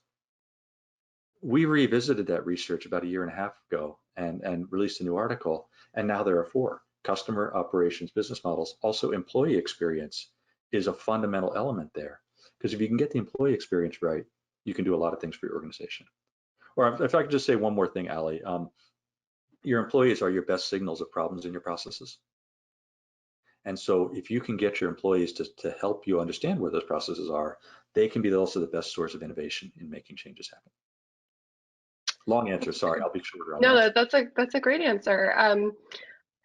We revisited that research about a year and a half ago and released a new article, and now there are 4: customer, operations, business models. Also, employee experience is a fundamental element there, because if you can get the employee experience right, you can do a lot of things for your organization. Or if I could just say one more thing, Ali, your employees are your best signals of problems in your processes. And so if you can get your employees to help you understand where those processes are, they can be also the best source of innovation in making changes happen. Long answer, sorry, I'll be shorter on the No, answer. that's a great answer.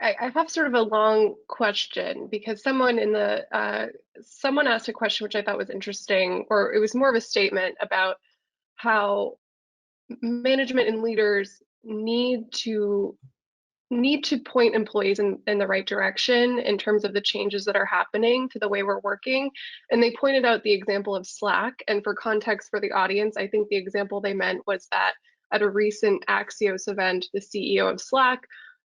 I have sort of a long question because someone someone asked a question which I thought was interesting, or it was more of a statement about how management and leaders need to point employees in the right direction in terms of the changes that are happening to the way we're working. And they pointed out the example of Slack. And for context for the audience, I think the example they meant was that at a recent Axios event, the CEO of Slack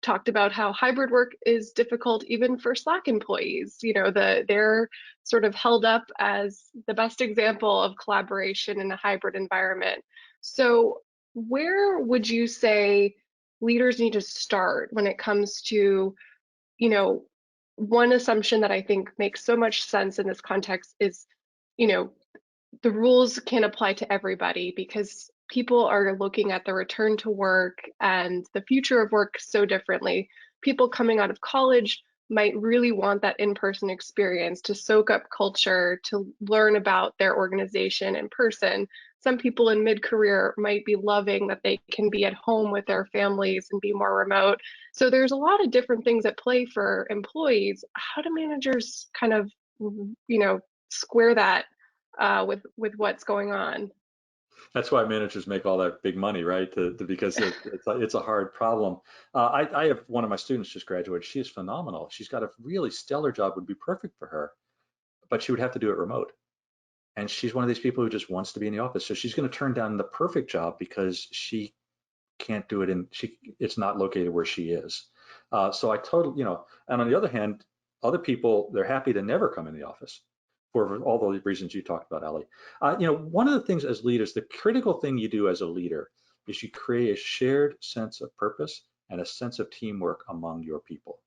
talked about how hybrid work is difficult even for Slack employees. They're sort of held up as the best example of collaboration in a hybrid environment. So where would you say leaders need to start when it comes to, one assumption that I think makes so much sense in this context is, the rules can't apply to everybody because people are looking at the return to work and the future of work so differently. People coming out of college might really want that in-person experience to soak up culture, to learn about their organization in person. Some people in mid-career might be loving that they can be at home with their families and be more remote. So there's a lot of different things at play for employees. How do managers kind of, square that with what's going on? That's why managers make all that big money, right? Because it's a hard problem. I have one of my students just graduated. She is phenomenal. She's got a really stellar job, would be perfect for her, but she would have to do it remote. And she's one of these people who just wants to be in the office. So she's going to turn down the perfect job because she can't do it it's not located where she is. So I totally, and on the other hand, other people, they're happy to never come in the office for all the reasons you talked about, Ali. One of the things as leaders, the critical thing you do as a leader is you create a shared sense of purpose and a sense of teamwork among your people.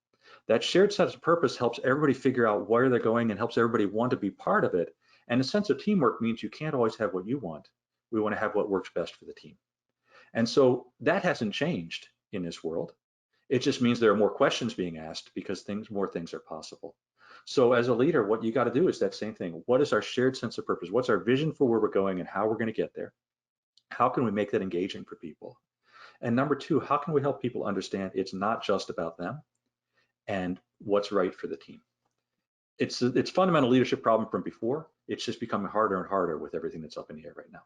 That shared sense of purpose helps everybody figure out where they're going and helps everybody want to be part of it. And a sense of teamwork means you can't always have what you want. We want to have what works best for the team. And so that hasn't changed in this world. It just means there are more questions being asked because more things are possible. So as a leader, what you got to do is that same thing. What is our shared sense of purpose? What's our vision for where we're going and how we're going to get there? How can we make that engaging for people? And number 2, how can we help people understand it's not just about them and what's right for the team? It's fundamental leadership problem from before. It's just becoming harder and harder with everything that's up in the air right now.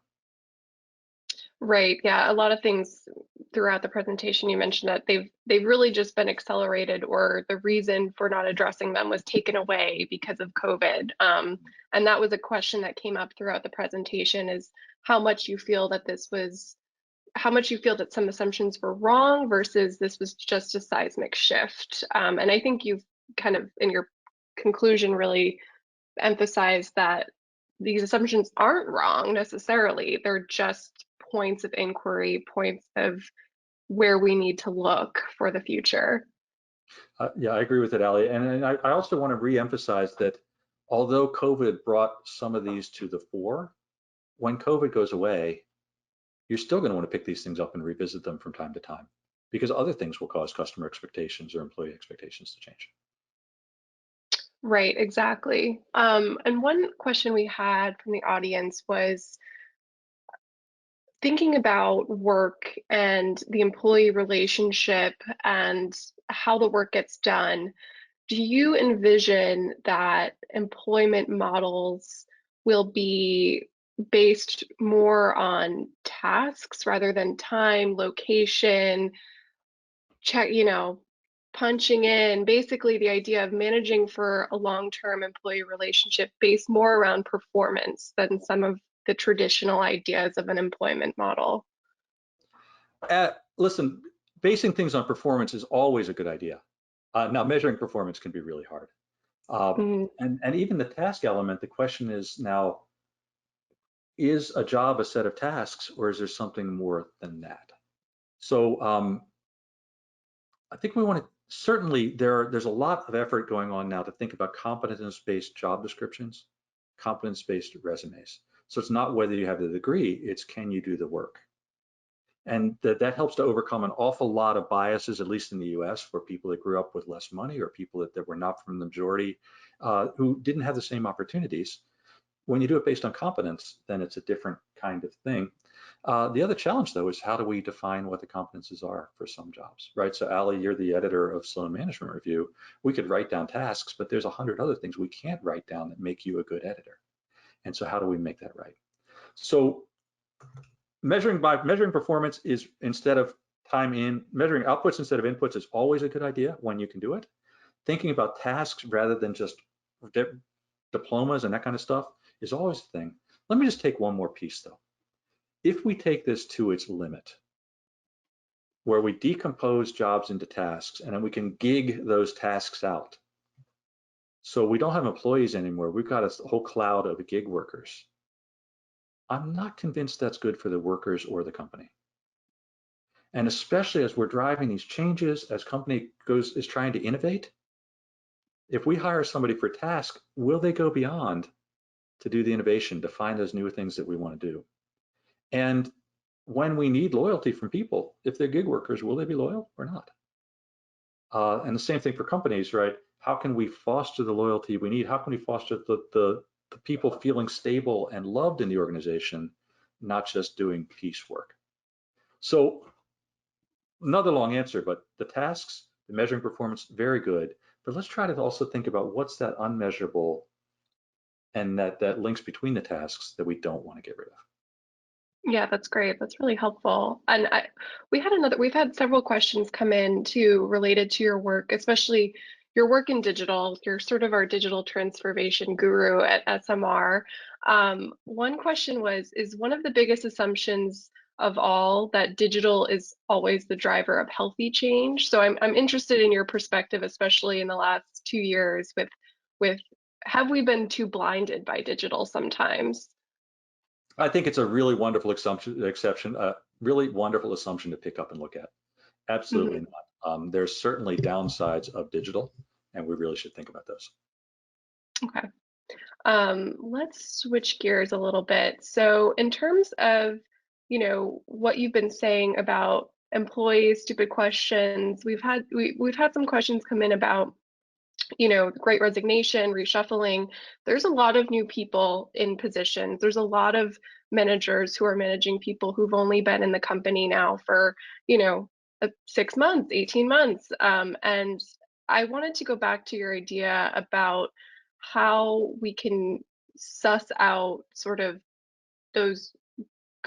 Right. Yeah. A lot of things throughout the presentation you mentioned that they've really just been accelerated, or the reason for not addressing them was taken away because of COVID. And that was a question that came up throughout the presentation: is how much you feel that some assumptions were wrong versus this was just a seismic shift. And I think you've kind of in your conclusion really emphasized that these assumptions aren't wrong necessarily. They're just points of inquiry, points of where we need to look for the future. Yeah, I agree with it, Ali. And I also want to reemphasize that although COVID brought some of these to the fore, when COVID goes away, you're still going to want to pick these things up and revisit them from time to time because other things will cause customer expectations or employee expectations to change. Right, exactly. And one question we had from the audience was thinking about work and the employee relationship and how the work gets done. Do you envision that employment models will be based more on tasks rather than time, location, check, punching in, basically the idea of managing for a long-term employee relationship based more around performance than some of the traditional ideas of an employment model? Listen, basing things on performance is always a good idea. Now, measuring performance can be really hard. Mm, And even the task element, the question is now, is a job a set of tasks or is there something more than that? So I think we want to, certainly there's a lot of effort going on now to think about competence-based job descriptions, competence-based resumes. So it's not whether you have the degree, it's can you do the work? And that helps to overcome an awful lot of biases, at least in the US, for people that grew up with less money or people that were not from the majority who didn't have the same opportunities. When you do it based on competence, then it's a different kind of thing. The other challenge, though, is how do we define what the competences are for some jobs, right? So, Ali, you're the editor of Sloan Management Review. We could write down tasks, but there's 100 other things we can't write down that make you a good editor. And so, how do we make that right? So, measuring performance is instead of measuring outputs instead of inputs is always a good idea when you can do it. Thinking about tasks rather than just diplomas and that kind of stuff is always a thing. Let me just take one more piece though. If we take this to its limit, where we decompose jobs into tasks and then we can gig those tasks out. So we don't have employees anymore. We've got a whole cloud of gig workers. I'm not convinced that's good for the workers or the company. And especially as we're driving these changes, as company is trying to innovate, if we hire somebody for task, will they go beyond to do the innovation, to find those new things that we want to do? And when we need loyalty from people, if they're gig workers, will they be loyal or not? And the same thing for companies, right? How can we foster the loyalty we need? How can we foster the people feeling stable and loved in the organization, not just doing piecework? So another long answer, but the tasks, the measuring performance, very good. But let's try to also think about what's that unmeasurable and that links between the tasks that we don't want to get rid of. yeah, that's great. That's really helpful. And we've had several questions come in too related to your work, especially your work in digital. You're sort of our digital transformation guru at SMR. One question was, is one of the biggest assumptions of all that digital is always the driver of healthy change? So I'm interested in your perspective, especially in the last 2 years with have we been too blinded by digital sometimes? I think it's a really wonderful exception, really wonderful assumption to pick up and look at. Absolutely Mhm. not. There's certainly downsides of digital, and we really should think about those. Okay. Let's switch gears a little bit. So, in terms of, what you've been saying about employees, stupid questions, we've had some questions come in about, the Great Resignation, reshuffling. There's a lot of new people in positions. There's a lot of managers who are managing people who've only been in the company now for, 6 months, 18 months. And I wanted to go back to your idea about how we can suss out sort of those,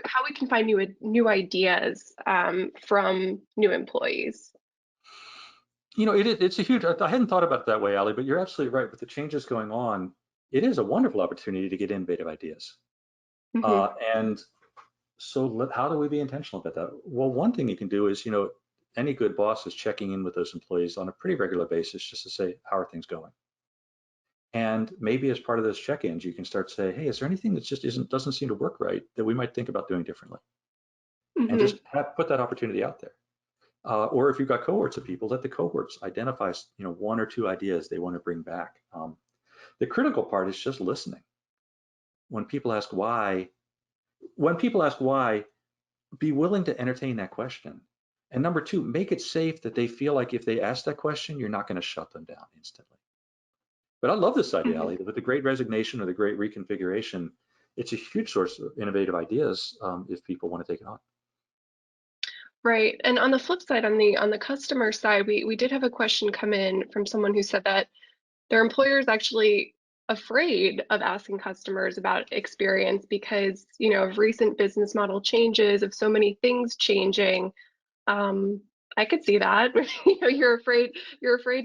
how we can find new ideas from new employees. It's a huge, I hadn't thought about it that way, Ali, but you're absolutely right. With the changes going on, it is a wonderful opportunity to get innovative ideas. Hmm. And so how do we be intentional about that? Well, one thing you can do is, any good boss is checking in with those employees on a pretty regular basis just to say, how are things going? And maybe as part of those check-ins, you can start to say, hey, is there anything that just doesn't seem to work right that we might think about doing differently? And Hmm. just put that opportunity out there. Or if you've got cohorts of people, let the cohorts identify, one or two ideas they want to bring back. The critical part is just listening. When people ask why, be willing to entertain that question. And number two, make it safe that they feel like if they ask that question, you're not going to shut them down instantly. But I love this idea, Hmm. Ali, with the great resignation or the great reconfiguration, it's a huge source of innovative ideas if people want to take it on. Right. And on the flip side, on the customer side, we did have a question come in from someone who said that their employer is actually afraid of asking customers about experience because, of recent business model changes, of so many things changing. Um, I could see that. You're afraid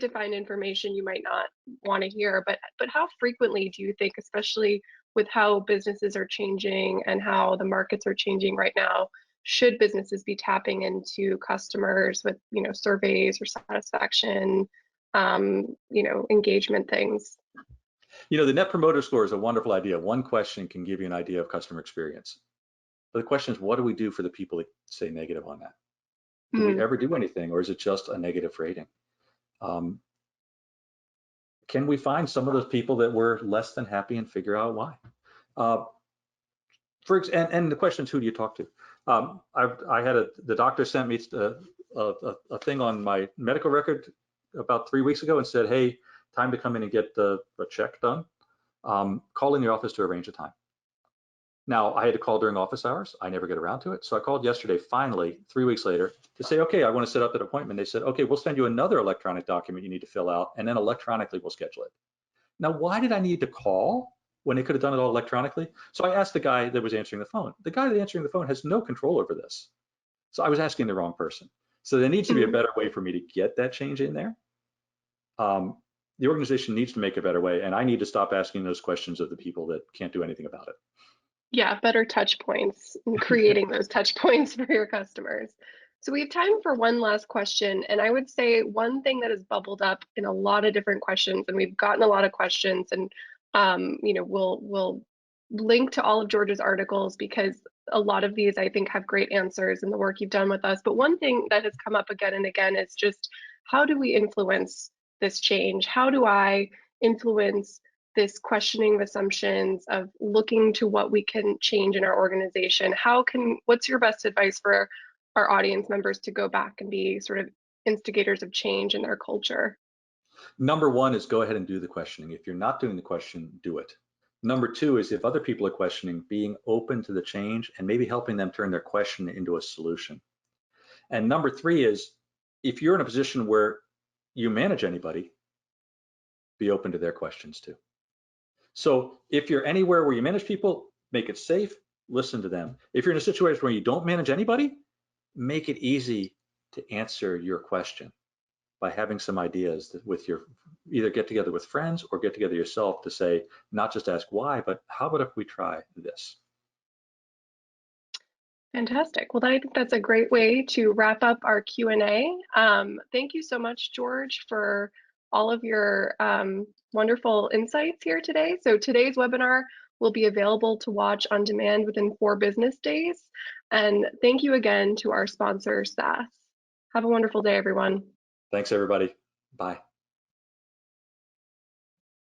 to find information you might not want to hear, but how frequently do you think, especially with how businesses are changing and how the markets are changing right now, should businesses be tapping into customers with, surveys or satisfaction, engagement things? The Net Promoter Score is a wonderful idea. One question can give you an idea of customer experience. But the question is, what do we do for the people that say negative on that? Do we Mm, ever do anything, or is it just a negative rating? Um, can we find some of those people that were less than happy and figure out why? Uh, and the question is, who do you talk to? I had the doctor sent me a thing on my medical record about 3 weeks ago and said, hey, time to come in and get a check done. Call in the office to arrange a time. Now, I had to call during office hours. I never get around to it. So I called yesterday, finally, 3 weeks later, to say, okay, I want to set up an appointment. They said, okay, we'll send you another electronic document you need to fill out, and then electronically we'll schedule it. Now, why did I need to call when they could have done it all electronically? So I asked the guy that was answering the phone. The guy that answering the phone has no control over this. So I was asking the wrong person. So there needs to be a mm. better way for me to get that change in there. Um, the organization needs to make a better way, and I need to stop asking those questions of the people that can't do anything about Yeah, better touch points and it. creating those touch points for your customers. So we have time for one last question. And I would say one thing that has bubbled up in a lot of different questions, and we've gotten a lot of questions, and we'll link to all of George's articles because a lot of these I think have great answers in the work you've done with us. But one thing that has come up again and again is just how do we influence this change? How do I influence this questioning of assumptions, of looking to what we can change in our organization? What's your best advice for our audience members to go back and be sort of instigators of change in their culture? Number one is go ahead and do the questioning. If you're not doing the question, do it. Number two is if other people are questioning, being open to the change and maybe helping them turn their question into a solution. And number three is if you're in a position where you manage anybody, be open to their questions too. So if you're anywhere where you manage people, make it safe, listen to them. If you're in a situation where you don't manage anybody, make it easy to answer your question by having some ideas that with your either get together with friends or get together yourself to say, not just ask why, but how about if we try this? Fantastic. Well, I think that's a great way to wrap up our Q&A. Thank you so much, George, for all of your wonderful insights here today. So today's webinar will be available to watch on demand within 4 business days. And thank you again to our sponsor, SAS. Have a wonderful day, everyone. Thanks, everybody. Bye.